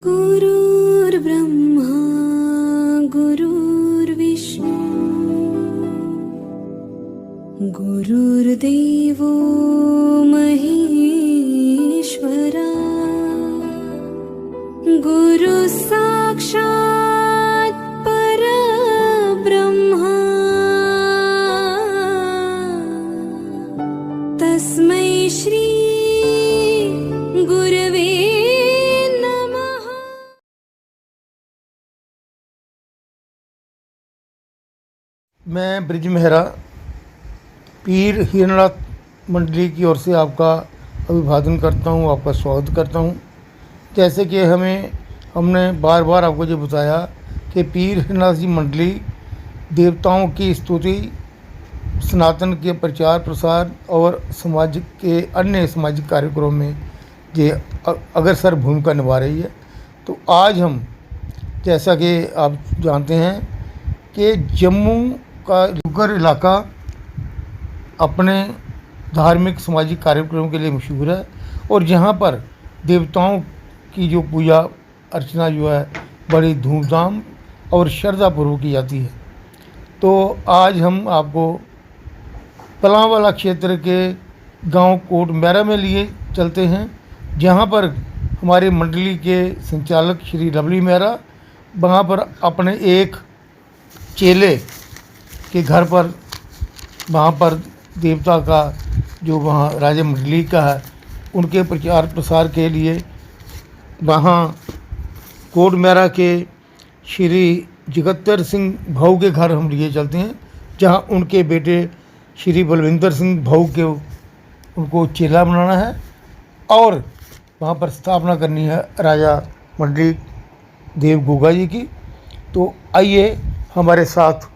गुरुर्ब्रह्मा गुरुर्विष्णु गुरुर्देवो महेश्वरा गुरु साक्षात् परब्रह्मा तस्मै श्री गुरवे नमः। मैं ब्रिज मेहरा पीर हीरनाथ मंडली की ओर से आपका अभिवादन करता हूँ, आपका स्वागत करता हूँ। जैसे कि हमने बार बार आपको ये बताया कि पीर हीरनाथ जी मंडली देवताओं की स्तुति, सनातन के प्रचार प्रसार और समाज के अन्य सामाजिक कार्यक्रमों में ये अग्रसर भूमिका निभा रही है। तो आज हम, जैसा कि आप जानते हैं कि जम्मू का जुगर इलाका अपने धार्मिक सामाजिक कार्यक्रमों के लिए मशहूर है और यहाँ पर देवताओं की जो पूजा अर्चना जो है बड़ी धूमधाम और श्रद्धापूर्वक की जाती है। तो आज हम आपको पलांवाला क्षेत्र के गांव कोट मेरा में लिए चलते हैं, जहां पर हमारे मंडली के संचालक श्री लवली मेहरा वहां पर अपने एक चेले के घर पर, वहाँ पर देवता का जो वहाँ राजा मंडली का है उनके प्रचार प्रसार के लिए वहाँ कोट मेरा के श्री जगत्तर सिंह भाऊ के घर हम लिए चलते हैं, जहाँ उनके बेटे श्री बलविंदर सिंह भाऊ के उनको चेला बनाना है और वहाँ पर स्थापना करनी है राजा मंडली देव गुगा जी की। तो आइए हमारे साथ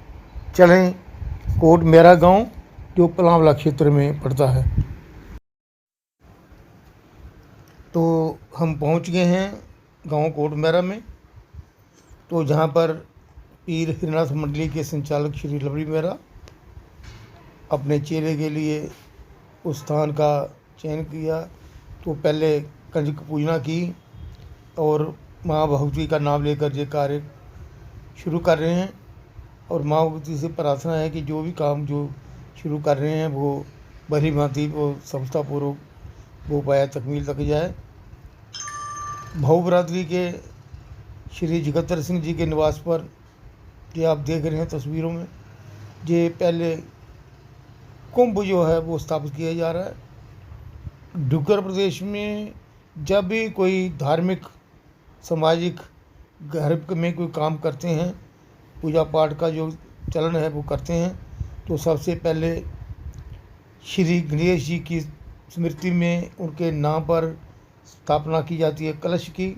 चलें कोट मेरा गांव जो पलांवाला क्षेत्र में पड़ता है। तो हम पहुंच गए हैं गांव कोट मेरा में, तो जहां पर पीर हीरनाथ मंडली के संचालक श्री लवली मेहरा अपने चेले के लिए उस स्थान का चयन किया। तो पहले कंजक पूजना की और माँ भगवती का नाम लेकर ये कार्य शुरू कर रहे हैं और माँ भगवती से प्रार्थना है कि जो भी काम जो शुरू कर रहे हैं वो भली भांति वो सफलतापूर्वक वो पाया तकमील तक जाए। भाऊ बरादरी के श्री जगत्तर सिंह जी के निवास पर ये आप देख रहे हैं तस्वीरों में, ये पहले कुंभ जो है वो स्थापित किया जा रहा है। डुग्गर प्रदेश में जब भी कोई धार्मिक सामाजिक घर में कोई काम करते हैं, पूजा पाठ का जो चलन है वो करते हैं, तो सबसे पहले श्री गणेश जी की स्मृति में उनके नाम पर स्थापना की जाती है कलश की,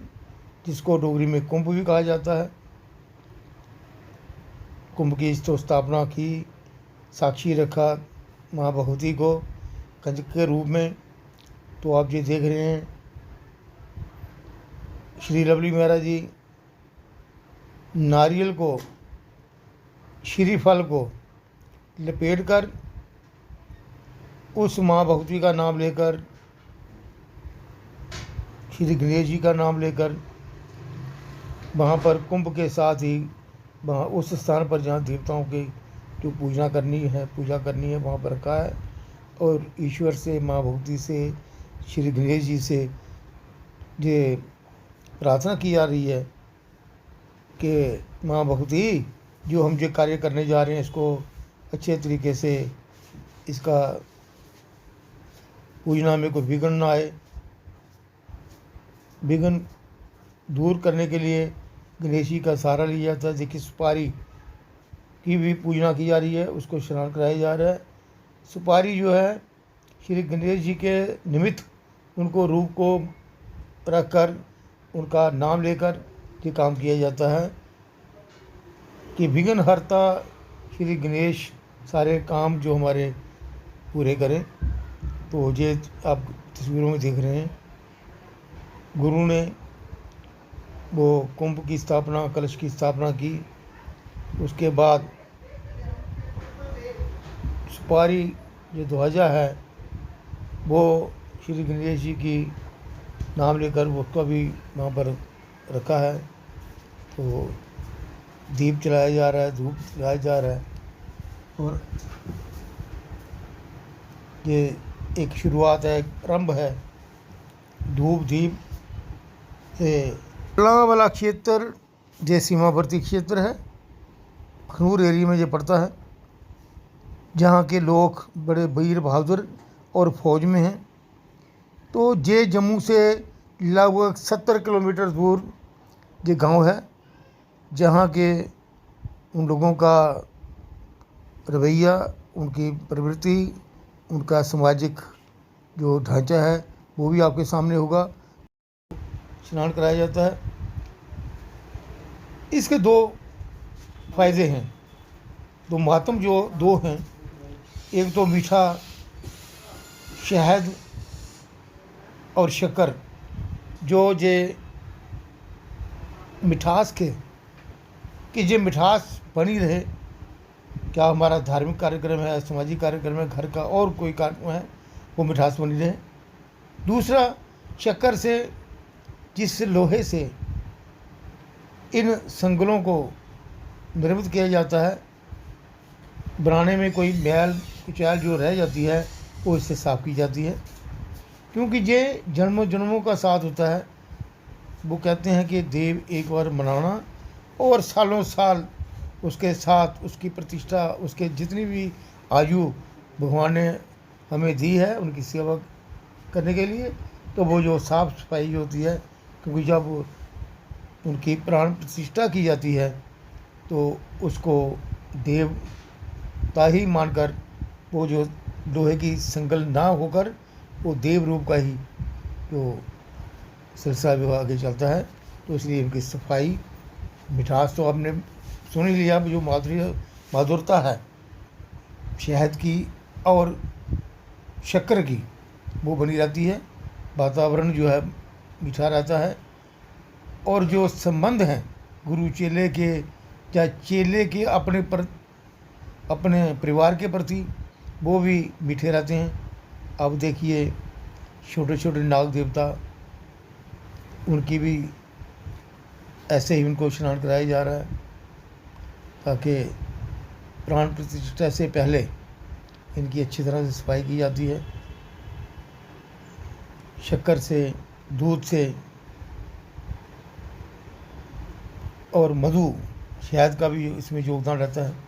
जिसको डोगरी में कुंभ भी कहा जाता है। कुंभ की तो स्थापना की, साक्षी रखा माँ भगवती को कंजक के रूप में। तो आप ये देख रहे हैं श्री लवली मेहरा जी नारियल को, श्रीफल को लपेटकर उस माँ भगवती का नाम लेकर, श्री गणेश जी का नाम लेकर वहाँ पर कुंभ के साथ ही वहाँ उस स्थान पर जहाँ देवताओं के जो पूजा करनी है वहाँ पर रखा है और ईश्वर से, माँ भगवती से, श्री गणेश जी से ये प्रार्थना की जा रही है कि माँ भगवती जो हम जो कार्य करने जा रहे हैं इसको अच्छे तरीके से, इसका पूजना में कोई विघ्न ना आए। विघ्न दूर करने के लिए गणेश जी का सहारा लिया जाता है। देखिए सुपारी की भी पूजना की जा रही है, उसको स्नान कराया जा रहा है। सुपारी जो है श्री गणेश जी के निमित्त उनको रूप को रखकर उनका नाम लेकर ये काम किया जाता है कि विघ्न हरता श्री गणेश सारे काम जो हमारे पूरे करें। तो ये आप तस्वीरों में देख रहे हैं गुरु ने वो कुंभ की स्थापना, कलश की स्थापना की। उसके बाद सुपारी जो ध्वजा है वो श्री गणेश जी की नाम लेकर उसका भी वहाँ पर रखा है। तो दीप जलाया जा रहा है, धूप जलाया जा रहा है, और ये एक शुरुआत है, एक आरंभ है धूप दीप से। वाला क्षेत्र ये सीमावर्ती क्षेत्र है, अखनूर एरिया में ये पड़ता है, जहाँ के लोग बड़े वीर बहादुर और फौज में हैं। तो ये जम्मू से लगभग 70 किलोमीटर दूर ये गांव है, जहाँ के उन लोगों का रवैया, उनकी प्रवृत्ति, उनका सामाजिक जो ढांचा है वो भी आपके सामने होगा। स्नान कराया जाता है। इसके दो फायदे हैं, दो महात्म जो दो हैं। एक तो मीठा शहद और शक्कर, जो जे मिठास के कि ये मिठास बनी रहे, क्या हमारा धार्मिक कार्यक्रम है, सामाजिक कार्यक्रम है, घर का और कोई कार्यक्रम है, वो मिठास बनी रहे। दूसरा, शक्कर से, जिस लोहे से इन संगलों को निर्मित किया जाता है, बनाने में कोई मैल कुचैल जो रह जाती है वो इससे साफ़ की जाती है, क्योंकि ये जन्मों जन्मों का साथ होता है। वो कहते हैं कि देव एक बार मनाना और सालों साल उसके साथ उसकी प्रतिष्ठा, उसके जितनी भी आयु भगवान ने हमें दी है उनकी सेवा करने के लिए, तो वो जो साफ़ सफाई होती है, क्योंकि जब उनकी प्राण प्रतिष्ठा की जाती है तो उसको देवता ही मानकर, वो जो लोहे की संगल ना होकर वो देव रूप का ही जो सिलसिला आगे चलता है। तो इसलिए उनकी सफाई, मिठास तो आपने सुन ही लिया, जो माधुरता है शहद की और शक्कर की, वो बनी रहती है। वातावरण जो है मीठा रहता है, और जो संबंध हैं गुरु चेले के या चेले के अपने परिवार के प्रति, वो भी मीठे रहते हैं। अब देखिए छोटे छोटे नाग देवता, उनकी भी ऐसे ही उनको स्नान कराया जा रहा है, ताकि प्राण प्रतिष्ठा से पहले इनकी अच्छी तरह से सफाई की जाती है। शक्कर से, दूध से और मधु, शहद का भी इसमें योगदान रहता है।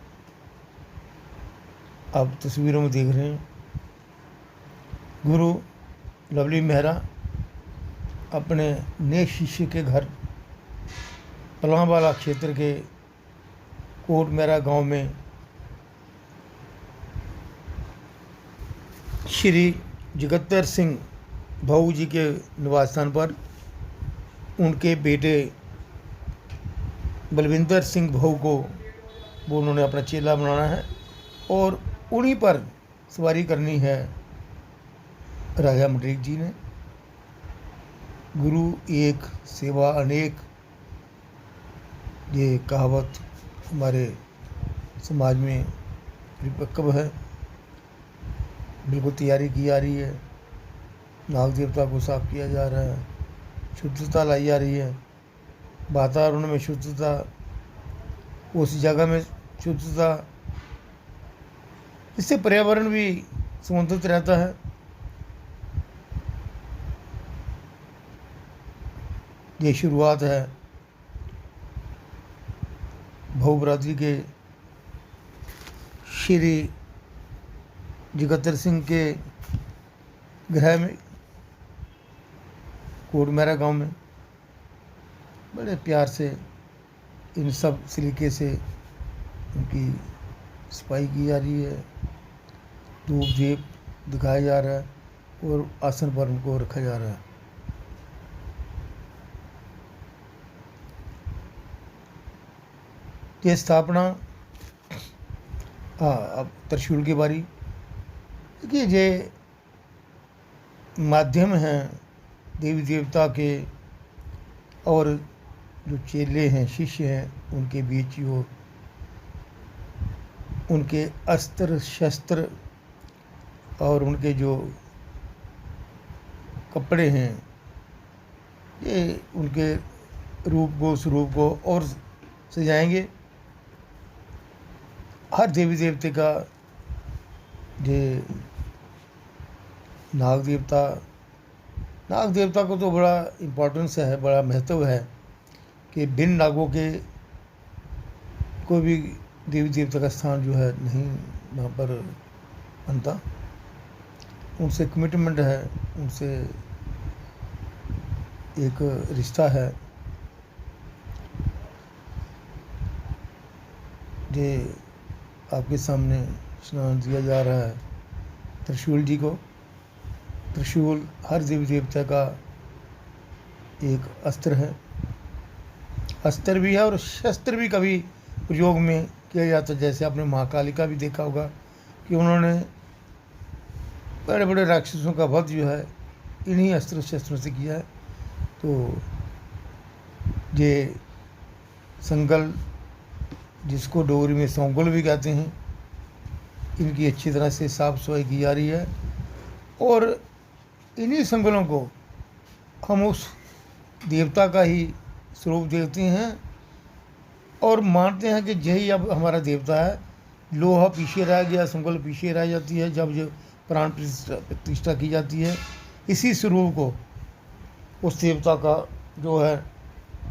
आप तस्वीरों में देख रहे हैं गुरु लवली मेहरा अपने नेक शिष्य के घर पलांवाला क्षेत्र के कोट मेरा गांव में श्री जगत्तर सिंह भाऊ जी के निवास स्थान पर उनके बेटे बलविंदर सिंह भाऊ को वो उन्होंने अपना चेला बनाना है, और उन्हीं पर सवारी करनी है राजा मंडलीक जी ने। गुरु एक सेवा अनेक, ये कहावत हमारे समाज में परिपक्व है, बिल्कुल तैयारी की जा रही है। नाग देवता को साफ किया जा रहा है, शुद्धता लाई जा रही है, वातावरण में शुद्धता, उस जगह में शुद्धता, इससे पर्यावरण भी संतुलित रहता है। ये शुरुआत है भाऊ बरादरी के श्री जगत्तर सिंह के गृह में, कोटमेरा गांव में। बड़े प्यार से इन सब सलीके से उनकी सफाई की जा रही है, धूप दीप दिखाया जा रहा है और आसन पर उनको रखा जा रहा है। ये स्थापना, हाँ, अब त्रिशूल की बारी। देखिए, ये माध्यम हैं देवी देवता के और जो चेले हैं, शिष्य हैं, उनके बीच जो उनके अस्त्र शस्त्र और उनके जो कपड़े हैं, ये उनके रूप को, स्वरूप को और सजाएंगे। हर देवी देवते का ये नाग देवता, नाग देवता को तो बड़ा इम्पोर्टेंस है, बड़ा महत्व है कि बिन नागों के कोई भी देवी देवता का स्थान जो है नहीं वहाँ पर बनता। उनसे कमिटमेंट है, उनसे एक रिश्ता है। ये आपके सामने स्नान दिया जा रहा है त्रिशूल जी को। त्रिशूल हर देवी देवता का एक अस्त्र है, अस्त्र भी है और शस्त्र भी कभी प्रयोग में किया जाता है। जैसे आपने महाकाली का भी देखा होगा कि उन्होंने बड़े बड़े राक्षसों का वध जो है इन्हीं अस्त्र शस्त्रों से किया है। तो ये संगल, जिसको डोगरी में सौंगल भी कहते हैं, इनकी अच्छी तरह से साफ सफाई की जा रही है और इन्हीं संगलों को हम उस देवता का ही स्वरूप देखते हैं और मानते हैं कि यही अब हमारा देवता है। लोहा पीछे रह गया, संगल पीछे रह जाती है जब जो प्राण प्रतिष्ठा की जाती है। इसी स्वरूप को उस देवता का जो है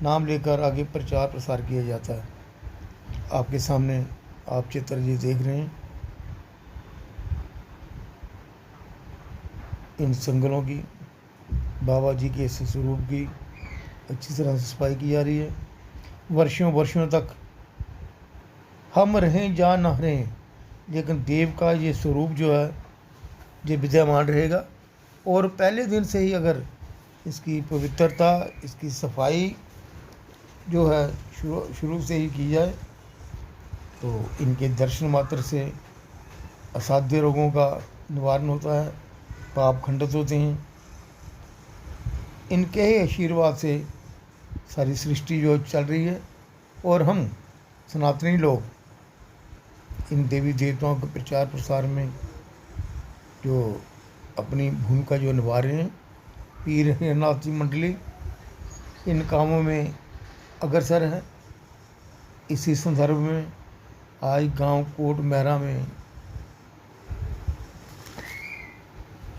नाम लेकर आगे प्रचार प्रसार किया जाता है। आपके सामने आप चित्र जी देख रहे हैं, इन संगलों की, बाबा जी के इस स्वरूप की अच्छी तरह से सफाई की जा रही है। वर्षों वर्षों तक हम रहें या न रहें, लेकिन देव का ये स्वरूप जो है ये विद्यमान रहेगा। और पहले दिन से ही अगर इसकी पवित्रता, इसकी सफाई जो है शुरू से ही की जाए तो इनके दर्शन मात्र से असाध्य रोगों का निवारण होता है, पाप खंडित होते हैं। इनके ही आशीर्वाद से सारी सृष्टि जो चल रही है और हम सनातनी लोग इन देवी देवताओं के प्रचार प्रसार में जो अपनी भूमिका जो निभा रहे हैं। पीर हिरनाथ जी मंडली इन कामों में अग्रसर है। इसी संदर्भ में आज गांव कोट मेहरा में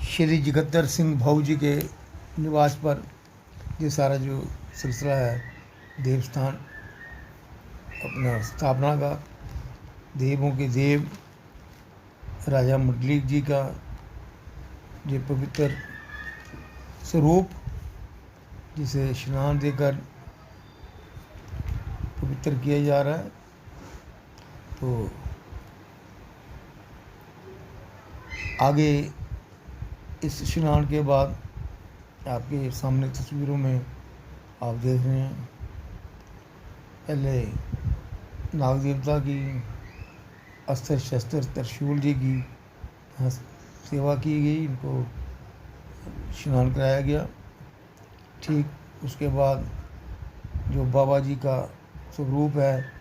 श्री जगद्दर सिंह भाऊ जी के निवास पर ये सारा जो सिलसिला है देवस्थान अपना स्थापना का, देवों के देव राजा मंडलिक जी का ये पवित्र स्वरूप, जिसे स्नान देकर पवित्र किया जा रहा है। तो आगे इस स्नान के बाद आपके सामने तस्वीरों में आप देख रहे हैं, पहले नाग देवता की अस्त्र शस्त्र त्रिशूल जी की सेवा की गई, इनको स्नान कराया गया। ठीक उसके बाद जो बाबा जी का स्वरूप है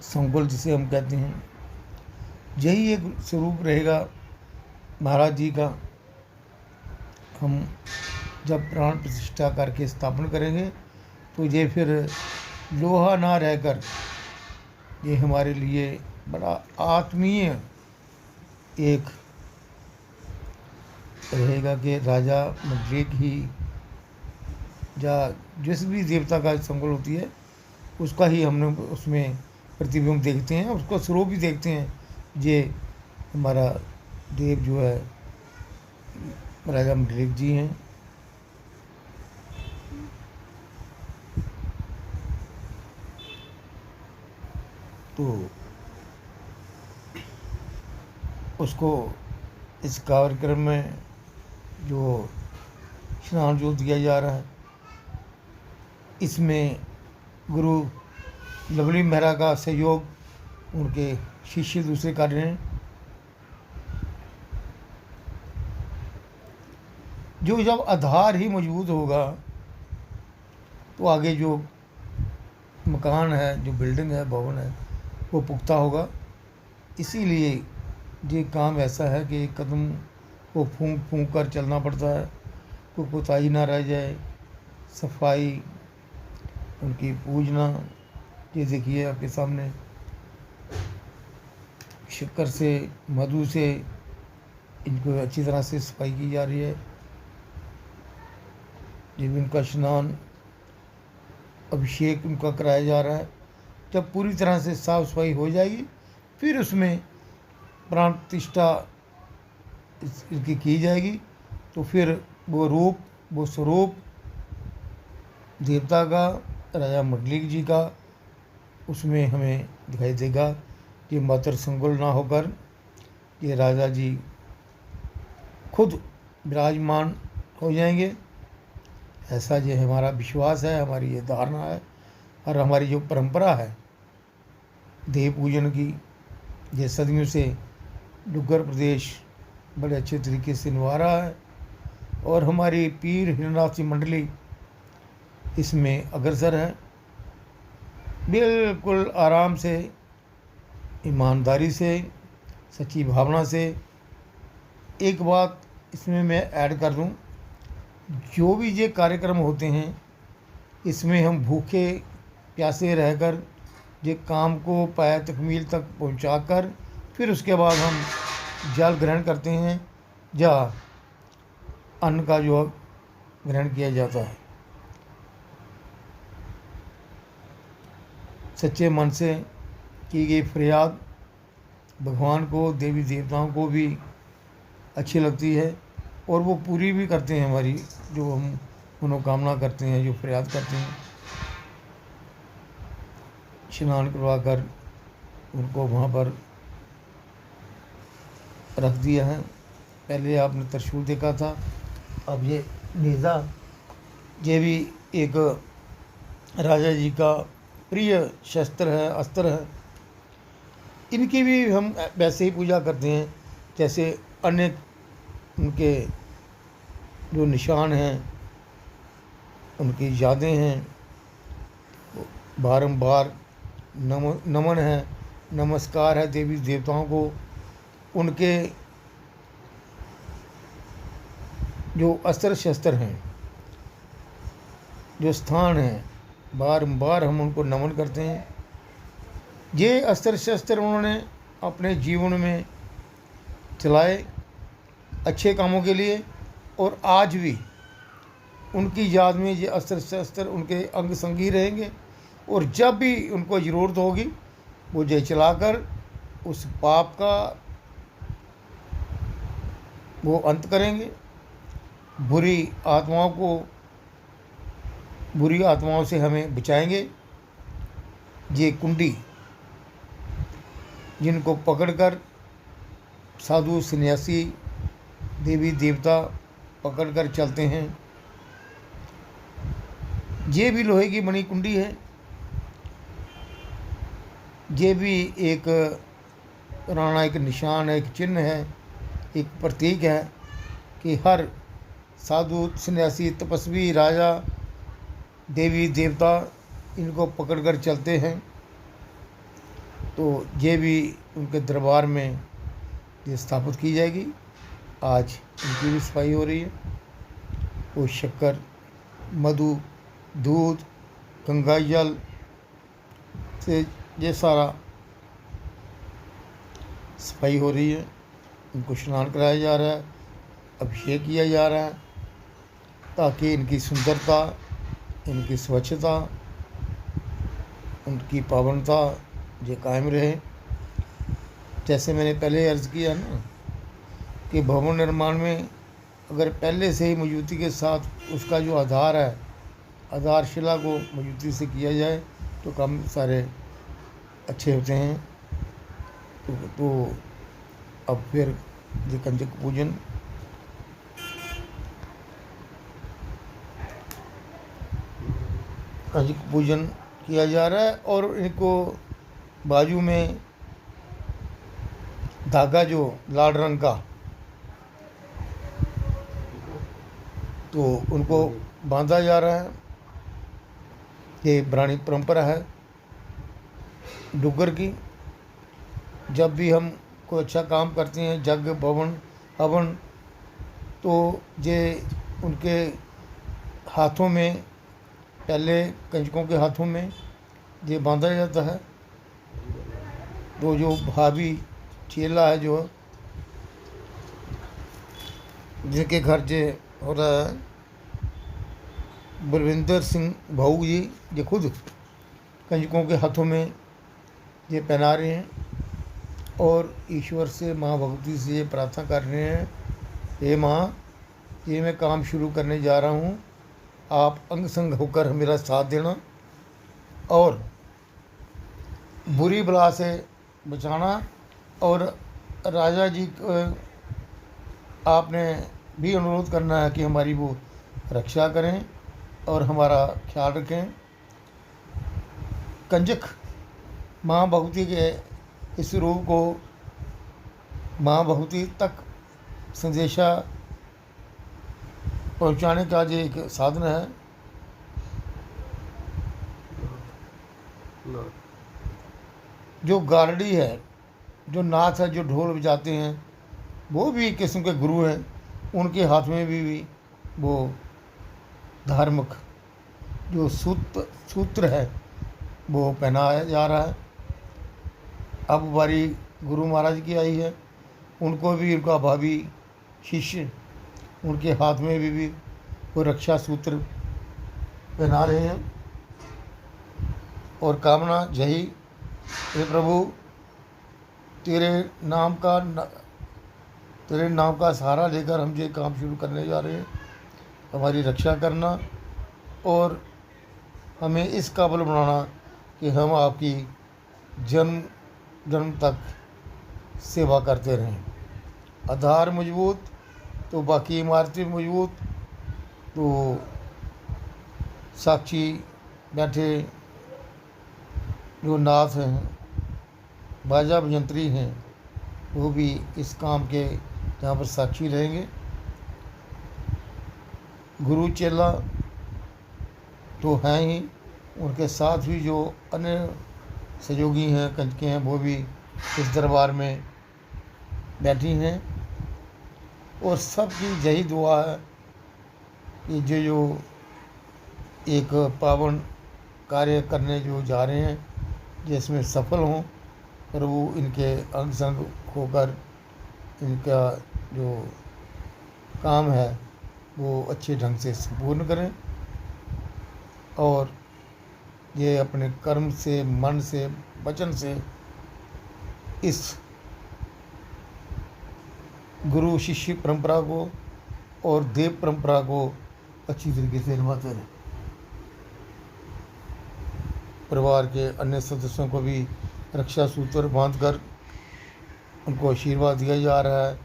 संकुल जिसे हम कहते हैं, यही एक स्वरूप रहेगा महाराज जी का। हम जब प्राण प्रतिष्ठा करके स्थापन करेंगे तो ये फिर लोहा ना रहकर ये हमारे लिए बड़ा आत्मीय एक रहेगा कि राजा मंडलिक ही या जिस भी देवता का संकुल होती है उसका ही हमने उसमें प्रतिबिंब देखते हैं, उसका स्वरूप भी देखते हैं। ये हमारा देव जो है राजा मंडलिक जी हैं। तो उसको इस कार्यक्रम में जो स्नान जो दिया जा रहा है, इसमें गुरु लवली मेहरा का सहयोग उनके शिष्य दूसरे कर रहे हैं। जो जब आधार ही मजबूत होगा तो आगे जो मकान है, जो बिल्डिंग है, भवन है, वो पुख्ता होगा। इसीलिए ये काम ऐसा है कि एक कदम को फूंक फूंक कर चलना पड़ता है, कोई कोताही ना रह जाए। सफाई उनकी पूजना। ये देखिए आपके सामने शक्कर से, मधु से इनको अच्छी तरह से सफाई की जा रही है। ये भी उनका स्नान, अभिषेक उनका कराया जा रहा है। जब पूरी तरह से साफ सफाई हो जाएगी फिर उसमें प्राण प्रतिष्ठा इसकी की जाएगी। तो फिर वो रूप, वो स्वरूप देवता का, राजा मंडलिक जी का उसमें हमें दिखाई देगा कि मातर संकुल ना होकर ये राजा जी खुद विराजमान हो जाएंगे। ऐसा ये हमारा विश्वास है, हमारी ये धारणा है और हमारी जो परंपरा है देव पूजन की, ये सदियों से डुग्गर प्रदेश बड़े अच्छे तरीके से निभा रहा है। और हमारी पीर हिरनाथ मंडली इसमें अग्रसर है, बिल्कुल आराम से, ईमानदारी से, सच्ची भावना से। एक बात इसमें मैं ऐड कर दूं, जो भी ये कार्यक्रम होते हैं इसमें हम भूखे प्यासे रहकर ये काम को पाया तकमील तक पहुंचाकर फिर उसके बाद हम जल ग्रहण करते हैं या अन्न का जो ग्रहण किया जाता है। सच्चे मन से की गई फरियाद भगवान को, देवी देवताओं को भी अच्छी लगती है और वो पूरी भी करते हैं हमारी जो हम मनोकामना करते हैं, जो फरियाद करते हैं। स्नान करवा कर उनको वहाँ पर रख दिया है। पहले आपने त्रिशूल देखा था, अब ये नेज़ा, ये भी एक राजा जी का प्रिय शस्त्र है, अस्त्र है। इनकी भी हम वैसे ही पूजा करते हैं जैसे अन्य उनके जो निशान हैं, उनकी यादें हैं। बारंबार नमन है, नमस्कार है देवी देवताओं को। उनके जो अस्त्र शस्त्र हैं, जो स्थान हैं, बारंबार हम उनको नमन करते हैं। ये अस्त्र शस्त्र उन्होंने अपने जीवन में चलाए अच्छे कामों के लिए और आज भी उनकी याद में ये अस्त्र शस्त्र उनके अंग संगी रहेंगे। और जब भी उनको ज़रूरत होगी वो ये चलाकर उस पाप का वो अंत करेंगे, बुरी आत्माओं से हमें बचाएंगे। ये कुंडी जिनको पकड़कर साधु सन्यासी देवी देवता पकड़कर चलते हैं, ये भी लोहे की बनी कुंडी है। ये भी एक पुराना एक निशान है, एक चिन्ह है, एक प्रतीक है कि हर साधु सन्यासी तपस्वी राजा देवी देवता इनको पकड़कर चलते हैं। तो ये भी उनके दरबार में ये स्थापित की जाएगी। आज इनकी भी सफाई हो रही है। वो शक्कर, मधु, दूध, गंगा जल से ये सारा सफाई हो रही है। इनको स्नान कराया जा रहा है, अभिषेक किया जा रहा है ताकि इनकी सुंदरता, इनकी स्वच्छता, उनकी पावनता ये कायम रहे। जैसे मैंने पहले अर्ज़ किया ना कि भवन निर्माण में अगर पहले से ही मजबूती के साथ उसका जो आधार है, आधारशिला को मजबूती से किया जाए तो काम सारे अच्छे होते हैं। तो अब फिर ये कंजक पूजन किया जा रहा है और इनको बाजू में धागा जो लाल रंग का, तो उनको बांधा जा रहा है। ये पुरानी परंपरा है डुग्गर की। जब भी हम कोई अच्छा काम करते हैं, यज्ञ भवन हवन, तो ये उनके हाथों में पहले कंजकों के हाथों में ये बांधा जाता है। तो जो भाभी चेला है जो जिनके घर जे हो रहा है बलविंदर सिंह भाऊ जी, ये खुद कंजकों के हाथों में ये पहना रहे हैं और ईश्वर से माँ भगवती से ये प्रार्थना कर रहे हैं, हे माँ, ये मैं काम शुरू करने जा रहा हूँ, आप अंग संग होकर मेरा साथ देना और बुरी बला से बचाना। और राजा जी को आपने भी अनुरोध करना है कि हमारी वो रक्षा करें और हमारा ख्याल रखें। कंजक माँ भगवती के इस रूप को माँ भगवती तक संदेशा पहुँचाने का जो एक साधन है। जो गारडी है, जो नाथ है, जो ढोल बजाते हैं, वो भी एक किस्म के गुरु हैं। उनके हाथ में भी वो धार्मिक जो सूत्र है वो पहनाया जा रहा है। अब बारी गुरु महाराज की आई है, उनको भी उनका भावी शिष्य उनके हाथ में भी वो रक्षा सूत्र पहना रहे हैं और कामना यही, हे प्रभु, तेरे नाम का सहारा लेकर हम ये काम शुरू करने जा रहे हैं, हमारी रक्षा करना और हमें इस काबिल बनाना कि हम आपकी जन्म जन्म तक सेवा करते रहें। आधार मजबूत तो बाकी इमारतें मजबूत। तो साक्षी बैठे जो नाथ हैं, बाजा भजंत्री हैं, वो भी इस काम के यहाँ पर साक्षी रहेंगे। गुरु चेला तो हैं ही, उनके साथ भी जो अन्य सहयोगी हैं, कंजके हैं, वो भी इस दरबार में बैठी हैं और सबकी यही दुआ है कि जो एक पावन कार्य करने जो जा रहे हैं जिसमें सफल हों, प्रभु इनके अंग संग होकर इनका जो काम है वो अच्छे ढंग से संपूर्ण करें और ये अपने कर्म से, मन से, वचन से इस गुरु शिष्य परंपरा को और देव परंपरा को अच्छी तरीके से निभाते रहें। परिवार के अन्य सदस्यों को भी रक्षा सूत्र बांधकर उनको आशीर्वाद दिया जा रहा है।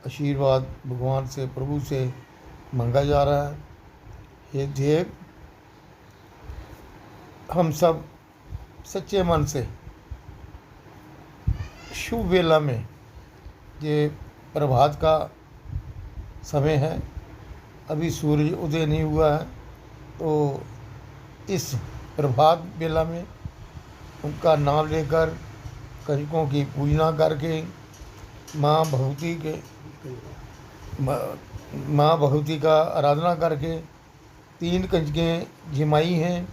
आशीर्वाद भगवान से, प्रभु से मांगा जा रहा है। हे देव, हम सब सच्चे मन से शुभ वेला में, ये प्रभात का समय है, अभी सूर्य उदय नहीं हुआ है, तो इस प्रभात बेला में उनका नाम लेकर कंजकों की पूजना करके माँ भगवती का आराधना करके 3 कंजकें जिमाई हैं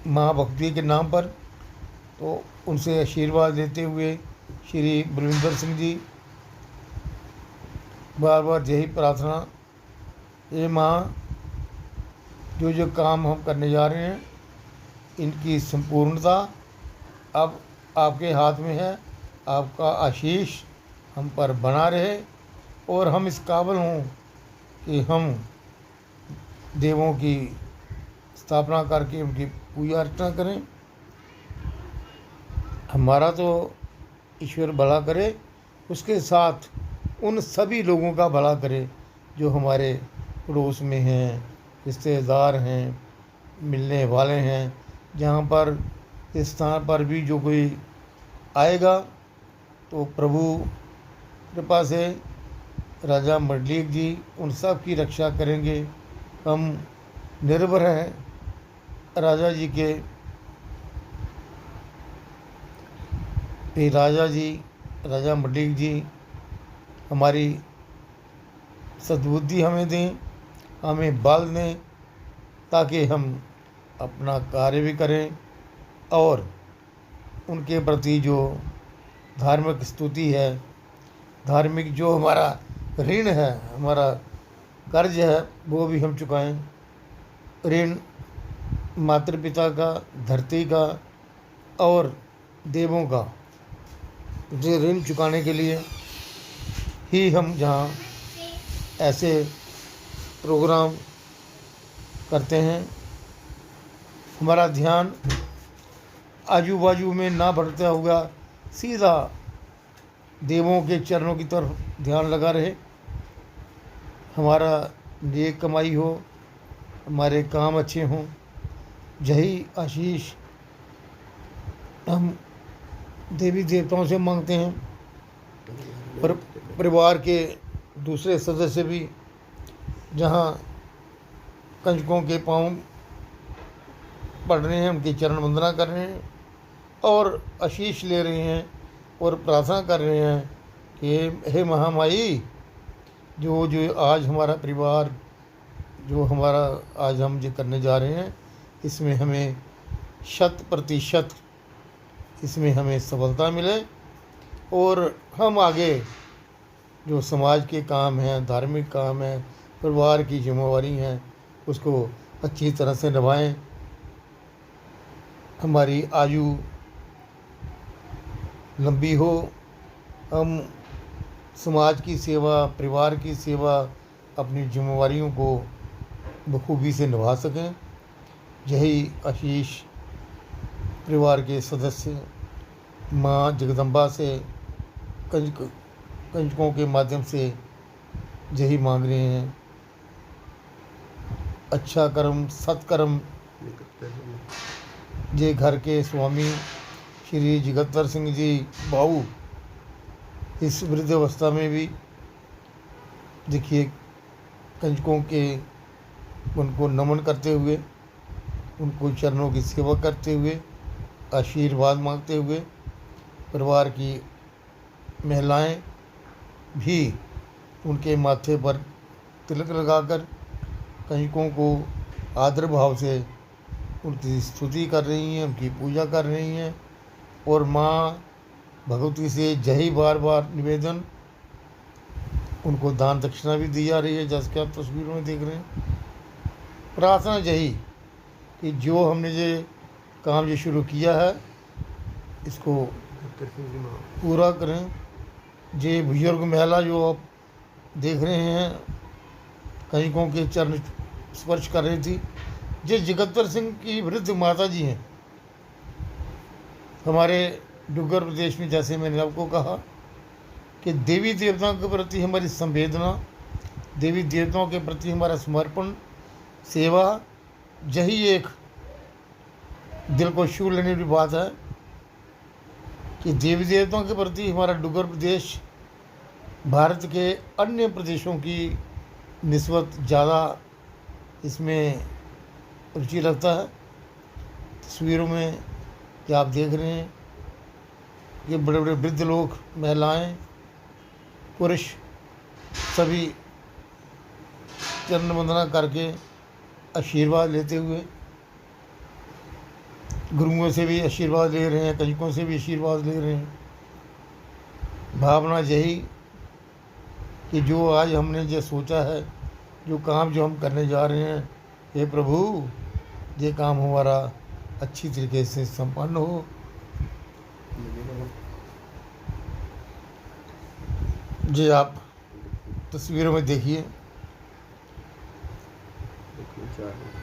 माँ भगवती के नाम पर, तो उनसे आशीर्वाद लेते हुए श्री बलविंदर सिंह जी बार बार यही प्रार्थना, ये माँ, जो काम हम करने जा रहे हैं इनकी संपूर्णता अब आपके हाथ में है। आपका आशीष हम पर बना रहे और हम इस काबिल हों कि हम देवों की स्थापना करके उनकी पूजा अर्चना करें। हमारा तो ईश्वर भला करे, उसके साथ उन सभी लोगों का भला करे जो हमारे पड़ोस में हैं, रिश्तेदार हैं, मिलने वाले हैं। जहाँ पर इस स्थान पर भी जो कोई आएगा तो प्रभु कृपा से राजा मंडलीक जी उन सब की रक्षा करेंगे। हम निर्भर हैं राजा जी के, राजा मंडलीक जी हमारी सद्बुद्धि हमें दें, हमें बल दें, ताकि हम अपना कार्य भी करें और उनके प्रति जो धार्मिक स्तुति है, धार्मिक जो हमारा ऋण है, हमारा कर्ज है, वो भी हम चुकाएं। ऋण माता पिता का, धरती का और देवों का, जो ऋण चुकाने के लिए ही हम जहाँ ऐसे प्रोग्राम करते हैं, हमारा ध्यान आजू बाजू में ना बढ़ता हुआ सीधा देवों के चरणों की तरफ ध्यान लगा रहे। हमारा नेक कमाई हो, हमारे काम अच्छे हों, यही आशीष हम देवी देवताओं से मांगते हैं। पर परिवार के दूसरे सदस्य भी जहाँ कंजकों के पाँव पढ़ रहे हैं, उनकी चरण वंदना कर रहे हैं और आशीष ले रहे हैं और प्रार्थना कर रहे हैं कि हे महामाई, जो जो आज हमारा परिवार, जो हमारा आज हम जो करने जा रहे हैं, इसमें हमें 100% इसमें हमें सफलता मिले और हम आगे जो समाज के काम हैं, धार्मिक काम हैं, परिवार की जिम्मेवारी हैं, उसको अच्छी तरह से निभाएं। हमारी आयु लंबी हो, हम समाज की सेवा, परिवार की सेवा, अपनी जिम्मेवारियों को बखूबी से निभा सकें। यही आशीष परिवार के सदस्य माँ जगदम्बा से कंजकों के माध्यम से यही मांग रहे हैं। अच्छा कर्म, सत्कर्म जे घर के स्वामी श्री जगतवर सिंह जी बाऊ इस वृद्ध अवस्था में भी देखिए कंजकों के उनको नमन करते हुए, उनको चरणों की सेवा करते हुए, आशीर्वाद मांगते हुए, परिवार की महिलाएं भी उनके माथे पर तिलक लगाकर कंजकों को आदर भाव से उनकी स्तुति कर रही हैं, उनकी पूजा कर रही हैं और माँ भगवती से यही बार बार निवेदन, उनको दान दक्षिणा भी दी जा रही है, जैसे कि आप तस्वीरों में देख रहे हैं। प्रार्थना यही कि जो हमने ये काम ये शुरू किया है, इसको पूरा करें। ये बुजुर्ग महिला जो आप देख रहे हैं कंजकों के चरण स्पर्श कर रही थी, ये जगतवर सिंह की वृद्ध माता जी हैं। हमारे डुग्गर प्रदेश में, जैसे मैंने आपको कहा, कि देवी देवताओं के प्रति हमारी संवेदना, देवी देवताओं के प्रति हमारा समर्पण, सेवा, यही एक दिल को छू लेने वाली बात है कि देवी देवताओं के प्रति हमारा डुग्गर प्रदेश भारत के अन्य प्रदेशों की निस्बत ज़्यादा इसमें रुचि रखता है। तस्वीरों में कि आप देख रहे हैं ये बड़े बड़े वृद्ध लोग, महिलाएं, पुरुष सभी चरण वंदना करके आशीर्वाद लेते हुए, गुरुओं से भी आशीर्वाद ले रहे हैं, कंजकों से भी आशीर्वाद ले रहे हैं। भावना यही कि जो आज हमने जो सोचा है, जो काम जो हम करने जा रहे हैं, हे प्रभु, ये काम हमारा अच्छी तरीके से संपन्न हो। जी आप तस्वीरों में देखिए,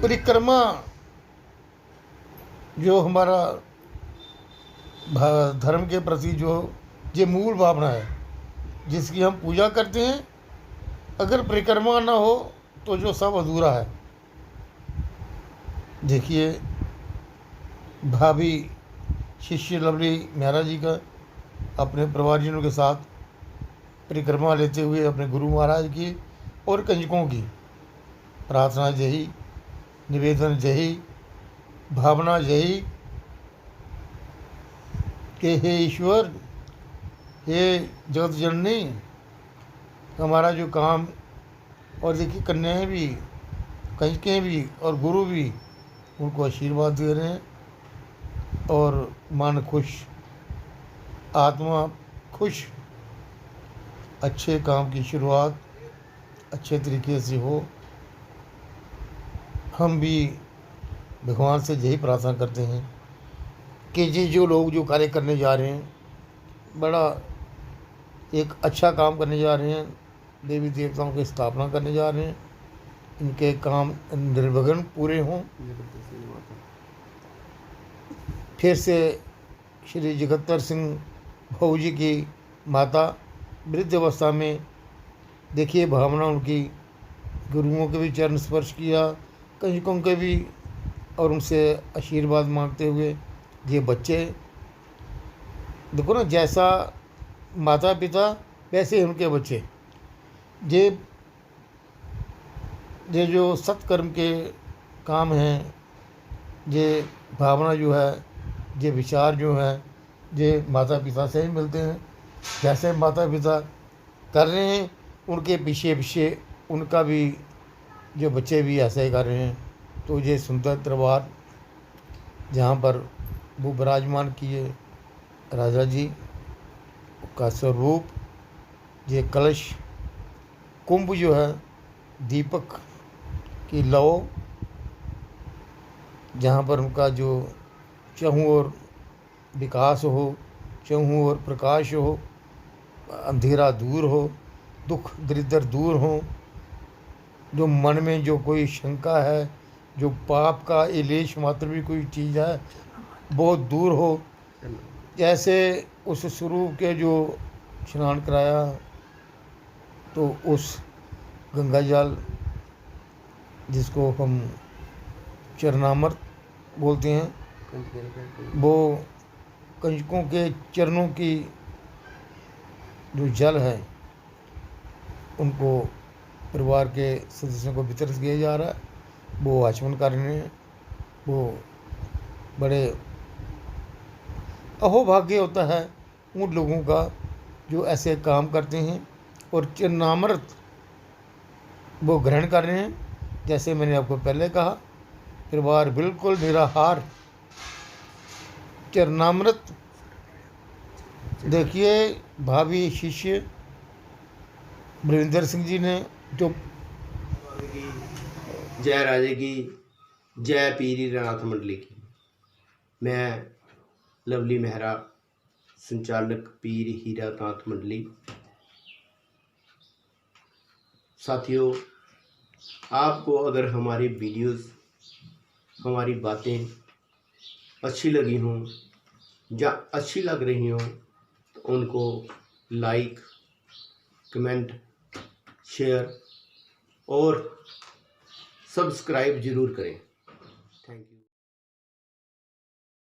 परिक्रमा जो हमारा धर्म के प्रति जो ये मूल भावना है, जिसकी हम पूजा करते हैं, अगर परिक्रमा ना हो तो जो सब अधूरा है। देखिए भाभी शिष्य लवली मेहरा जी का अपने परिवारजनों के साथ परिक्रमा लेते हुए अपने गुरु महाराज की और कंजकों की प्रार्थना यही, निवेदन यही, भावना यही कि हे ईश्वर, हे जगत जननी, हमारा जो काम, और देखिए कन्याएं भी, कंजकें भी और गुरु भी उनको आशीर्वाद दे रहे हैं और मन खुश, आत्मा खुश, अच्छे काम की शुरुआत अच्छे तरीके से हो। हम भी भगवान से यही प्रार्थना करते हैं कि ये जो लोग जो कार्य करने जा रहे हैं, बड़ा एक अच्छा काम करने जा रहे हैं, देवी देवताओं की स्थापना करने जा रहे हैं, इनके काम निर्विघ्न पूरे हों। फिर से श्री जगत्तर सिंह भाऊ जी की माता वृद्ध अवस्था में, देखिए भावना उनकी, गुरुओं के भी चरण स्पर्श किया, कंजकों के भी, और उनसे आशीर्वाद मांगते हुए ये बच्चे, देखो ना, जैसा माता पिता वैसे ही उनके बच्चे, ये जो सत्कर्म के काम हैं, ये भावना जो है, ये विचार जो है, ये माता पिता से ही मिलते हैं। जैसे माता पिता कर रहे हैं, उनके पीछे पीछे उनका भी जो बच्चे भी ऐसे ही कर रहे हैं। तो ये सुंदर दरबार जहाँ पर वो विराजमान किए राजा जी का स्वरूप, ये कलश कुंभ जो है, दीपक की लौ, जहाँ पर उनका जो चहु ओर विकास हो, चहु ओर प्रकाश हो, अंधेरा दूर हो, दुख दरिद्र दूर हो, जो मन में जो कोई शंका है, जो पाप का इलेश मात्र भी कोई चीज़ है, वो दूर हो। जैसे उस स्वरूप के जो स्नान कराया, तो उस गंगा जल जिसको हम चरणामृत बोलते हैं, वो कंजकों के चरणों की जो जल है, उनको परिवार के सदस्यों को वितरित किया जा रहा है। वो आचमन कर रहे हैं। वो बड़े अहोभाग्य होता है उन लोगों का जो ऐसे काम करते हैं और चरणामृत वो ग्रहण कर रहे हैं। जैसे मैंने आपको पहले कहा, परिवार बिल्कुल निराहार चरणामृत। देखिए भावी शिष्य बलविंदर सिंह जी ने जो जय राजे की, जय पीरी नाथ मंडली की। मैं लवली मेहरा, संचालक पीर हीरा नाथ मंडली। साथियों, आपको अगर हमारी वीडियोस, हमारी बातें अच्छी लगी हों या अच्छी लग रही हों, तो उनको लाइक, कमेंट, शेयर और सब्सक्राइब ज़रूर करें। Thank you.